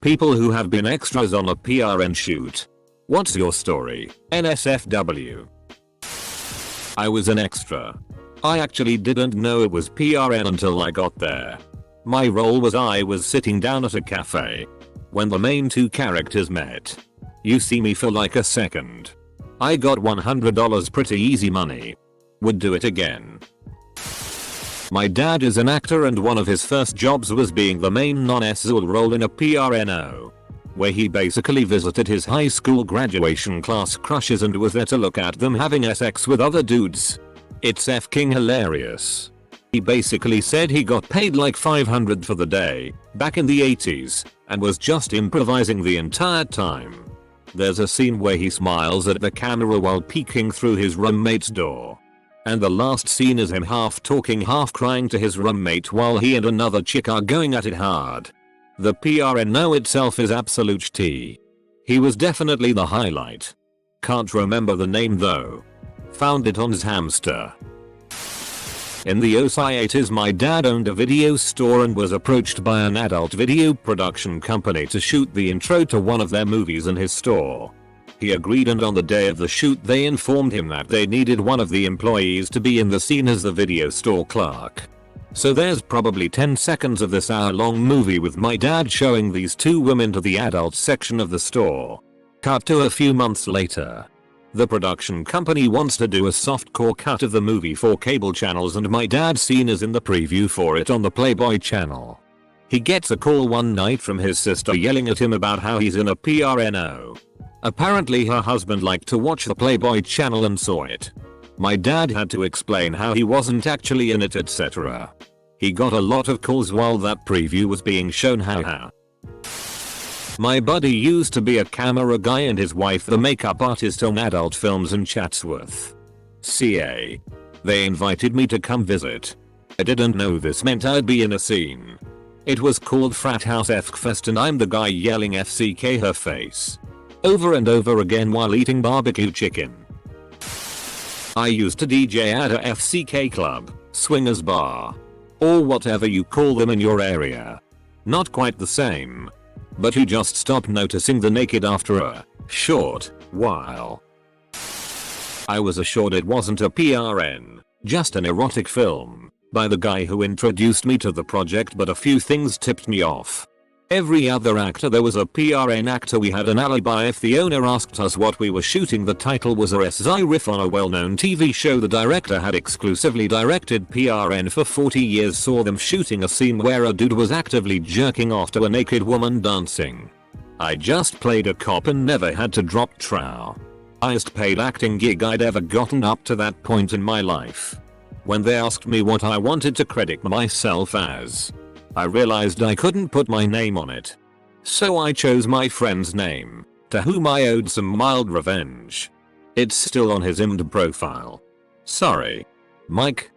People who have been extras on a PRN shoot. What's your story, NSFW? I was an extra. I actually didn't know it was PRN until I got there. My role was I was sitting down at a cafe when the main two characters met. You see me for like a second. I got $100 pretty easy money. Would do it again. My dad is an actor and one of his first jobs was being the main non-SZL role in a PRNO, where he basically visited his high school graduation class crushes and was there to look at them having sex with other dudes. It's f***ing hilarious. He basically said he got paid like $500 for the day, back in the 80s, and was just improvising the entire time. There's a scene where he smiles at the camera while peeking through his roommate's door. And the last scene is him half talking half crying to his roommate while he and another chick are going at it hard. The PRNO itself is absolute tea. He was definitely the highlight. Can't remember the name though. Found it on Hamster. In the OSI 80s my dad owned a video store and was approached by an adult video production company to shoot the intro to one of their movies in his store. He agreed and on the day of the shoot they informed him that they needed one of the employees to be in the scene as the video store clerk. So there's probably 10 seconds of this hour-long movie with my dad showing these two women to the adult section of the store. Cut to a few months later. The production company wants to do a softcore cut of the movie for cable channels and my dad's scene is in the preview for it on the Playboy channel. He gets a call one night from his sister yelling at him about how he's in a PRNO. Apparently her husband liked to watch the Playboy channel and saw it. My dad had to explain how he wasn't actually in it, etc. He got a lot of calls while that preview was being shown. Haha. My buddy used to be a camera guy and his wife the makeup artist on adult films in Chatsworth, CA. They invited me to come visit. I didn't know this meant I'd be in a scene. It was called Frat House FKFest and I'm the guy yelling FCK her face over and over again while eating barbecue chicken. I used to DJ at a FCK club, swingers bar, or whatever you call them in your area. Not quite the same. But you just stop noticing the naked after a short while. I was assured it wasn't a PRN, just an erotic film, by the guy who introduced me to the project, but a few things tipped me off. Every other actor there was a PRN actor. We had an alibi if the owner asked us what we were shooting. The title was a SI riff on a well-known TV show. The director had exclusively directed PRN for 40 years. Saw them shooting a scene where a dude was actively jerking off to a naked woman dancing. I just played a cop and never had to drop trow. Highest paid acting gig I'd ever gotten up to that point in my life. When they asked me what I wanted to credit myself as, I realized I couldn't put my name on it. So I chose my friend's name, to whom I owed some mild revenge. It's still on his IMDb profile. Sorry, Mike.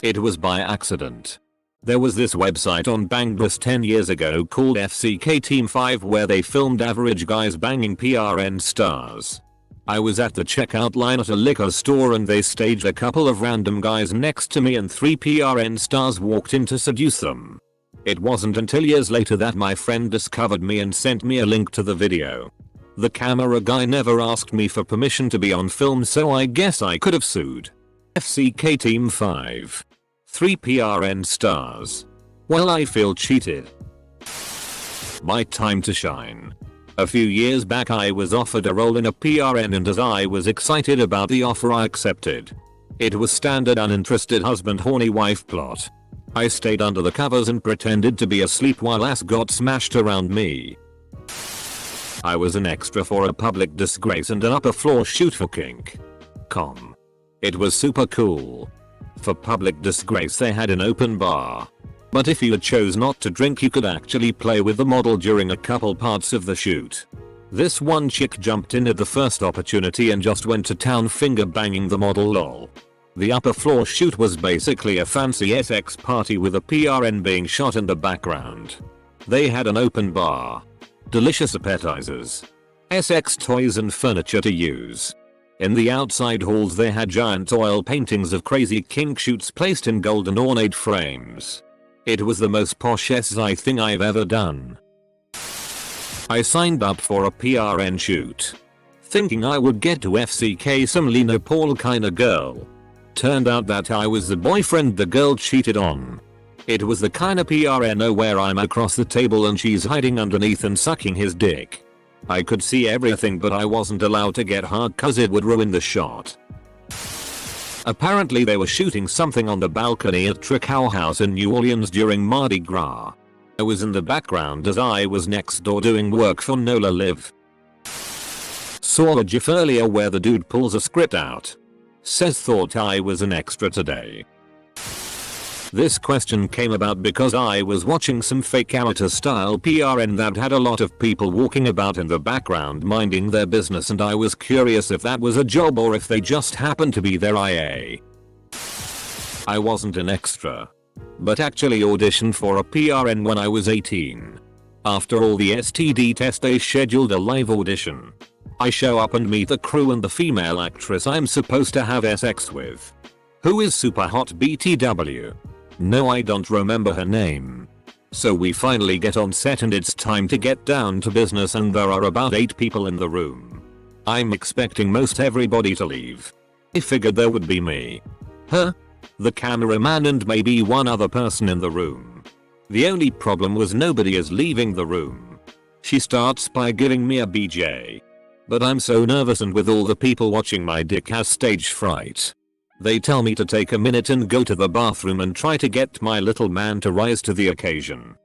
It was by accident. There was this website on Bangladesh 10 years ago called FCK Team 5 where they filmed average guys banging PRN stars. I was at the checkout line at a liquor store and they staged a couple of random guys next to me and 3 PRN stars walked in to seduce them. It wasn't until years later that my friend discovered me and sent me a link to the video. The camera guy never asked me for permission to be on film, so I guess I could have sued. FCK Team 5. 3 PRN stars. Well, I feel cheated. My time to shine. A few years back I was offered a role in a PRN and as I was excited about the offer I accepted. It was standard uninterested husband horny wife plot. I stayed under the covers and pretended to be asleep while ass got smashed around me. I was an extra for a public disgrace and an upper floor shoot for Kink.com. It was super cool. For public disgrace they had an open bar. But if you chose not to drink you could actually play with the model during a couple parts of the shoot. This one chick jumped in at the first opportunity and just went to town finger banging the model lol. The upper floor shoot was basically a fancy SX party with a PRN being shot in the background. They had an open bar, delicious appetizers, SX toys and furniture to use. In the outside halls they had giant oil paintings of crazy kink shoots placed in golden ornate frames. It was the most posh SI thing I've ever done. I signed up for a PRN shoot, thinking I would get to FCK some Lena Paul kinda girl. Turned out that I was the boyfriend the girl cheated on. It was the kinda PRNO where I'm across the table and she's hiding underneath and sucking his dick. I could see everything but I wasn't allowed to get hard cause it would ruin the shot. Apparently they were shooting something on the balcony at Tricao House in New Orleans during Mardi Gras. I was in the background as I was next door doing work for Nola Live. Saw a gif earlier where the dude pulls a script out. Says thought I was an extra today. This question came about because I was watching some fake amateur style PRN that had a lot of people walking about in the background minding their business, and I was curious if that was a job or if they just happened to be there IA. I wasn't an extra, but actually auditioned for a PRN when I was 18. After all the STD test they scheduled a live audition. I show up and meet the crew and the female actress I'm supposed to have sex with, who is super hot BTW. No, I don't remember her name. So we finally get on set and it's time to get down to business, and there are about 8 people in the room. I'm expecting most everybody to leave. I figured there would be me, her, the cameraman, and maybe one other person in the room. The only problem was nobody is leaving the room. She starts by giving me a BJ. But I'm so nervous, and with all the people watching my dick has stage fright. They tell me to take a minute and go to the bathroom and try to get my little man to rise to the occasion.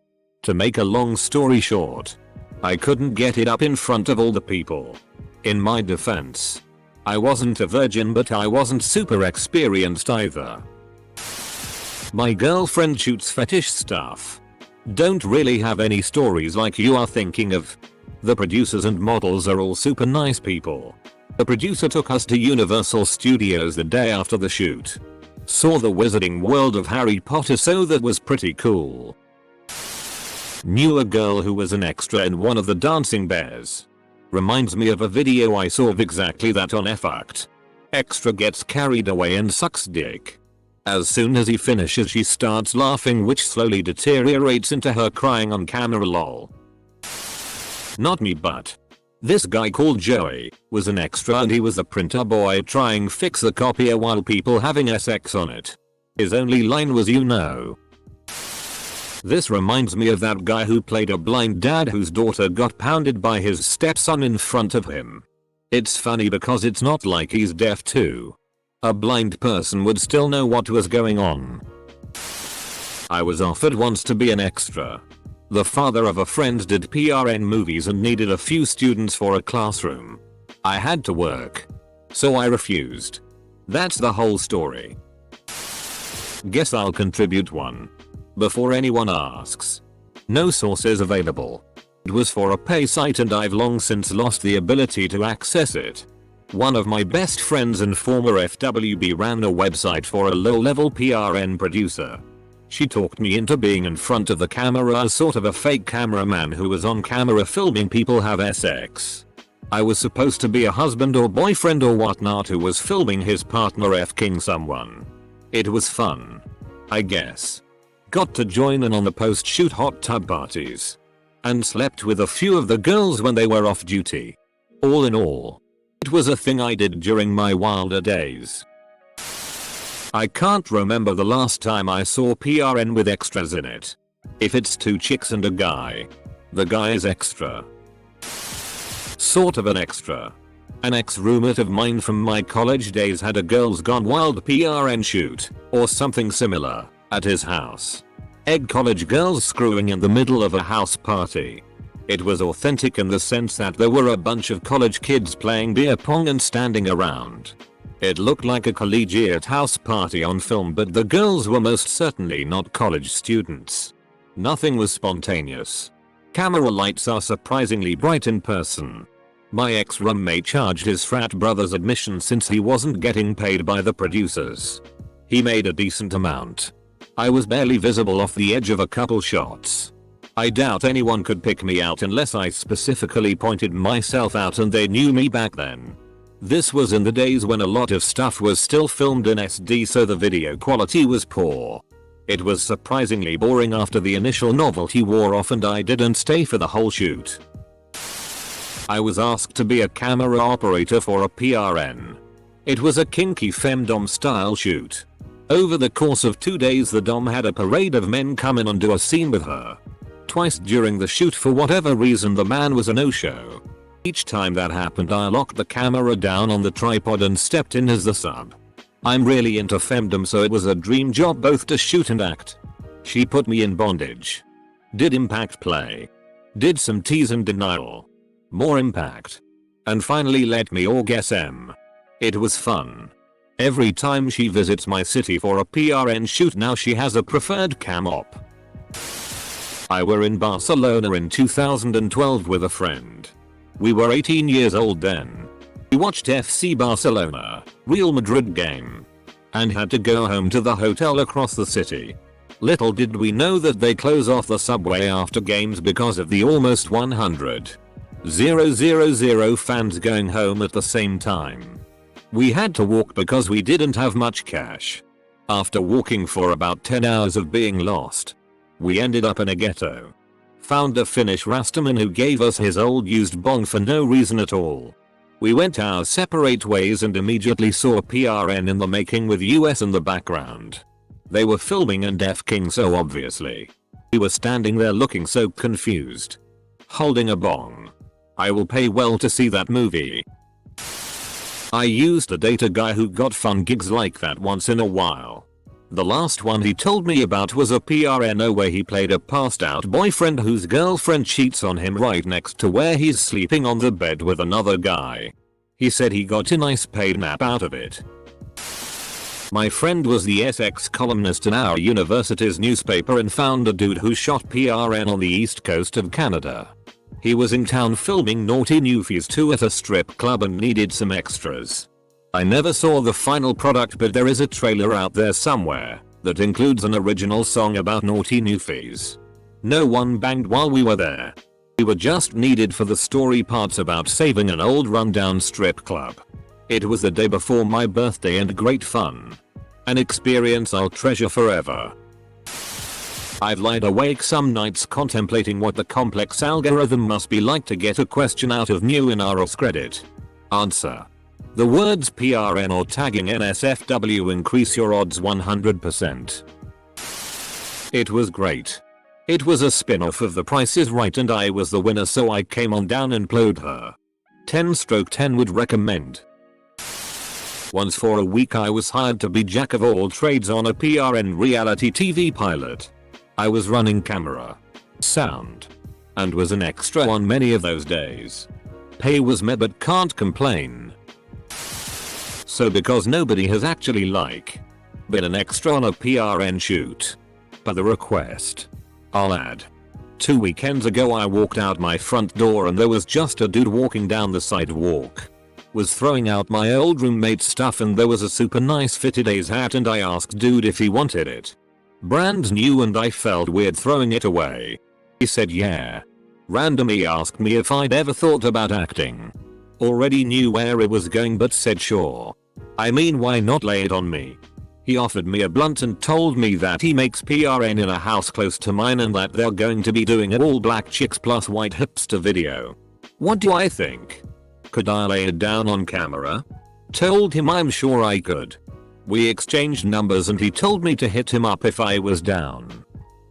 To make a long story short, I couldn't get it up in front of all the people. In my defense, I wasn't a virgin, but I wasn't super experienced either. My girlfriend shoots fetish stuff. Don't really have any stories like you are thinking of. The producers and models are all super nice people. The producer took us to Universal Studios the day after the shoot. Saw the Wizarding World of Harry Potter, so that was pretty cool. Knew a girl who was an extra in one of the Dancing Bears. Reminds me of a video I saw of exactly that on Fucked. Extra gets carried away and sucks dick. As soon as he finishes she starts laughing, which slowly deteriorates into her crying on camera. Lol. Not me, but this guy called Joey was an extra, and he was the printer boy trying fix the copier while people having sex on it. His only line was, "You know." This reminds me of that guy who played a blind dad whose daughter got pounded by his stepson in front of him. It's funny because it's not like he's deaf too. A blind person would still know what was going on. I was offered once to be an extra. The father of a friend did PRN movies and needed a few students for a classroom. I had to work, so I refused. That's the whole story. Guess I'll contribute one. Before anyone asks. No sources available. It was for a pay site and I've long since lost the ability to access it. One of my best friends and former FWB ran a website for a low-level PRN producer. She talked me into being in front of the camera as sort of a fake cameraman who was on camera filming people have sex. I was supposed to be a husband or boyfriend or whatnot who was filming his partner f-king someone. It was fun, I guess. Got to join in on the post-shoot hot tub parties. And slept with a few of the girls when they were off duty. All in all, it was a thing I did during my wilder days. I can't remember the last time I saw PRN with extras in it. If it's 2 chicks and a guy, the guy is extra. Sort of an extra. An ex-roommate of mine from my college days had a Girls Gone Wild PRN shoot, or something similar, at his house. Egg college girls screwing in the middle of a house party. It was authentic in the sense that there were a bunch of college kids playing beer pong and standing around. It looked like a collegiate house party on film, but the girls were most certainly not college students. Nothing was spontaneous. Camera lights are surprisingly bright in person. My ex-roommate charged his frat brother's admission since he wasn't getting paid by the producers. He made a decent amount. I was barely visible off the edge of a couple shots. I doubt anyone could pick me out unless I specifically pointed myself out and they knew me back then. This was in the days when a lot of stuff was still filmed in SD, so the video quality was poor. It was surprisingly boring after the initial novelty wore off and I didn't stay for the whole shoot. I was asked to be a camera operator for a PRN. It was a kinky femdom style shoot. Over the course of 2 days the dom had a parade of men come in and do a scene with her. Twice during the shoot for whatever reason the man was a no-show. Each time that happened I locked the camera down on the tripod and stepped in as the sub. I'm really into femdom, so it was a dream job both to shoot and act. She put me in bondage. Did impact play. Did some tease and denial. More impact. And finally let me orgasm. It was fun. Every time she visits my city for a PRN shoot now she has a preferred cam op. I were in Barcelona in 2012 with a friend. We were 18 years old then. We watched FC Barcelona, Real Madrid game. And had to go home to the hotel across the city. Little did we know that they close off the subway after games because of the almost 100,000 fans going home at the same time. We had to walk because we didn't have much cash. After walking for about 10 hours of being lost, we ended up in a ghetto. Found a Finnish Rastaman who gave us his old used bong for no reason at all. We went our separate ways and immediately saw a PRN in the making with US in the background. They were filming and F-king so obviously. We were standing there looking so confused. Holding a bong. I will pay well to see that movie. I used to date a guy who got fun gigs like that once in a while. The last one he told me about was a PRNO where he played a passed out boyfriend whose girlfriend cheats on him right next to where he's sleeping on the bed with another guy. He said he got a nice paid nap out of it. My friend was the SX columnist in our university's newspaper and found a dude who shot PRN on the east coast of Canada. He was in town filming Naughty Newfies 2 at a strip club and needed some extras. I never saw the final product, but there is a trailer out there somewhere that includes an original song about Naughty Newfies. No one banged while we were there. We were just needed for the story parts about saving an old rundown strip club. It was the day before my birthday and great fun. An experience I'll treasure forever. I've lied awake some nights contemplating what the complex algorithm must be like to get a question out of new in ROS credit. Answer. The words PRN or tagging NSFW increase your odds 100%. It was great. It was a spin-off of The Price is Right and I was the winner, so I came on down and plowed her. 10/10 would recommend. Once for a week I was hired to be jack of all trades on a PRN reality TV pilot. I was running camera, sound, and was an extra on many of those days. Pay was meh, but can't complain. So because nobody has actually been an extra on a PRN shoot, by the request, I'll add. 2 weekends ago I walked out my front door and there was just a dude walking down the sidewalk. Was throwing out my old roommate's stuff and there was a super nice fitted A's hat and I asked dude if he wanted it. Brand new and I felt weird throwing it away. He said yeah. Randomly asked me if I'd ever thought about acting. Already knew where it was going but said sure. I mean, why not lay it on me? He offered me a blunt and told me that he makes PRN in a house close to mine and that they're going to be doing an all black chicks plus white hipster video. What do I think? Could I lay it down on camera? Told him I'm sure I could. We exchanged numbers and he told me to hit him up if I was down.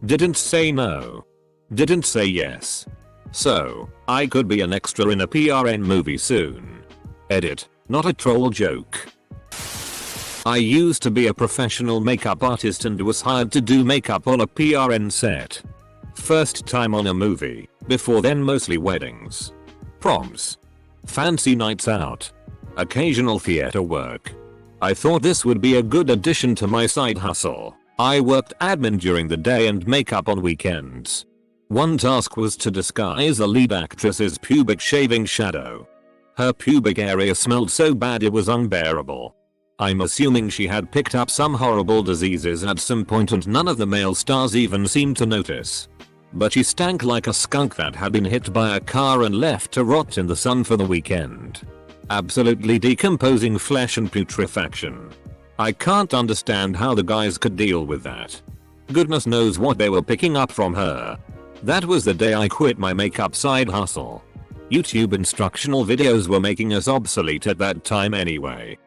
Didn't say no. Didn't say yes. So, I could be an extra in a PRN movie soon. Edit, not a troll joke. I used to be a professional makeup artist and was hired to do makeup on a PRN set. First time on a movie, before then mostly weddings, proms, fancy nights out, occasional theater work. I thought this would be a good addition to my side hustle. I worked admin during the day and makeup on weekends. One task was to disguise the lead actress's pubic shaving shadow. Her pubic area smelled so bad it was unbearable. I'm assuming she had picked up some horrible diseases at some point and none of the male stars even seemed to notice. But she stank like a skunk that had been hit by a car and left to rot in the sun for the weekend. Absolutely decomposing flesh and putrefaction. I can't understand how the guys could deal with that. Goodness knows what they were picking up from her. That was the day I quit my makeup side hustle. YouTube instructional videos were making us obsolete at that time anyway.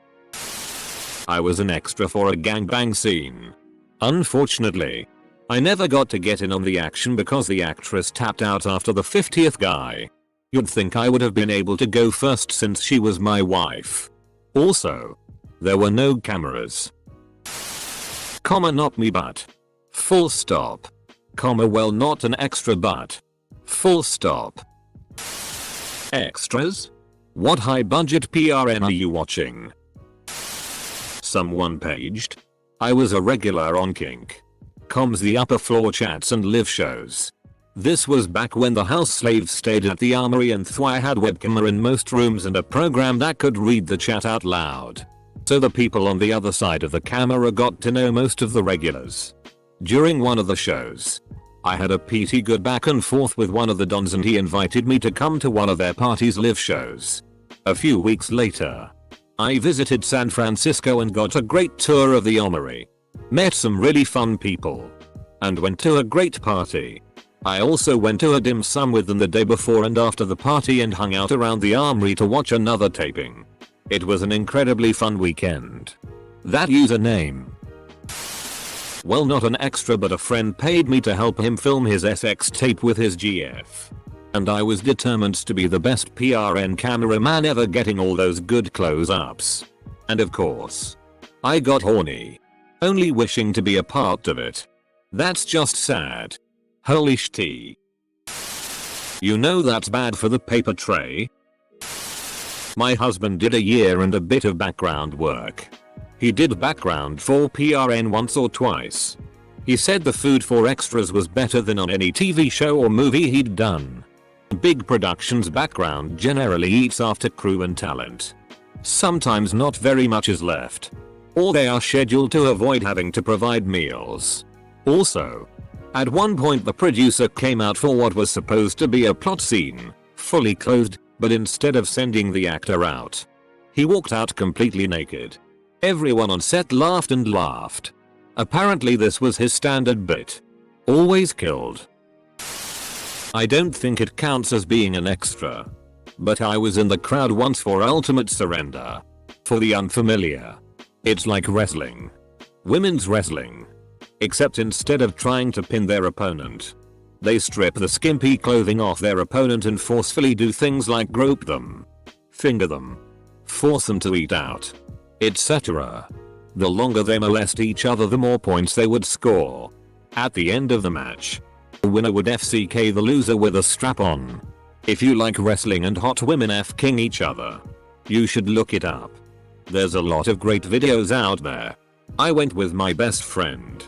I was an extra for a gangbang scene. Unfortunately, I never got to get in on the action because the actress tapped out after the 50th guy. You'd think I would have been able to go first since she was my wife. Also, there were no cameras. Comma, not me but. Full stop. Comma, well, not an extra but. Full stop. Extras? What high budget PRN are you watching? Someone paged. I was a regular on Kink.com's the upper floor chats and live shows. This was back when the house slaves stayed at the armory and I had webcam in most rooms and a program that could read the chat out loud. So the people on the other side of the camera got to know most of the regulars. During one of the shows, I had a pretty good back and forth with one of the dons and he invited me to come to one of their parties live shows. A few weeks later, I visited San Francisco and got a great tour of the armory. Met some really fun people. And went to a great party. I also went to a dim sum with them the day before and after the party and hung out around the armory to watch another taping. It was an incredibly fun weekend. That username. Well, not an extra but a friend paid me to help him film his SX tape with his GF. And I was determined to be the best PRN cameraman ever, getting all those good close-ups. And of course, I got horny. Only wishing to be a part of it. That's just sad. Holy shit. You know that's bad for the paper tray? My husband did a year and a bit of background work. He did background for PRN once or twice. He said the food for extras was better than on any TV show or movie he'd done. Big productions background generally eats after crew and talent. Sometimes not very much is left. Or they are scheduled to avoid having to provide meals. Also, at one point the producer came out for what was supposed to be a plot scene, fully clothed, but instead of sending the actor out, he walked out completely naked. Everyone on set laughed and laughed. Apparently this was his standard bit. Always killed. I don't think it counts as being an extra. But I was in the crowd once for Ultimate Surrender. For the unfamiliar, it's like wrestling. Women's wrestling. Except instead of trying to pin their opponent, they strip the skimpy clothing off their opponent and forcefully do things like grope them, finger them, force them to eat out, etc. The longer they molest each other, the more points they would score. At the end of the match, the winner would FCK the loser with a strap on. If you like wrestling and hot women F-king each other, you should look it up. There's a lot of great videos out there. I went with my best friend.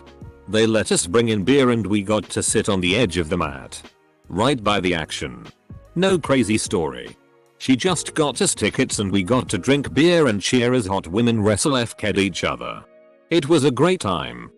They let us bring in beer and we got to sit on the edge of the mat. Right by the action. No crazy story. She just got us tickets and we got to drink beer and cheer as hot women wrestle F-ked each other. It was a great time.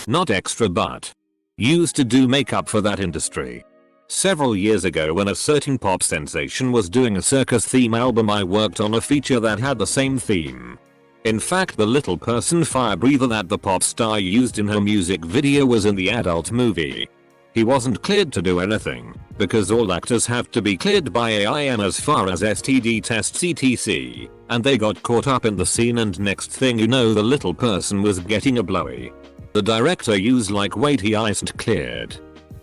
Not extra but used to do makeup for that industry. Several years ago when a certain pop sensation was doing a circus theme album, I worked on a feature that had the same theme. In fact, the little person fire breather that the pop star used in her music video was in the adult movie. He wasn't cleared to do anything, because all actors have to be cleared by AIM as far as STD tests etc. And they got caught up in the scene and next thing you know the little person was getting a blowy. The director used like wait he iced cleared.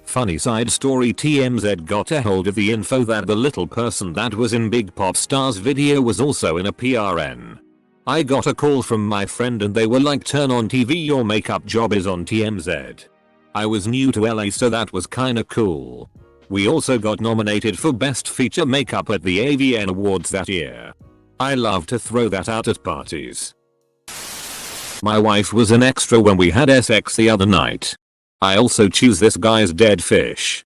Funny side story, TMZ got a hold of the info that the little person that was in Big Pop Star's video was also in a PRN. I got a call from my friend and they were like, turn on TV, your makeup job is on TMZ. I was new to LA so that was kinda cool. We also got nominated for Best Feature Makeup at the AVN Awards that year. I love to throw that out at parties. My wife was an extra when we had SX the other night. I also choose this guy's dead fish.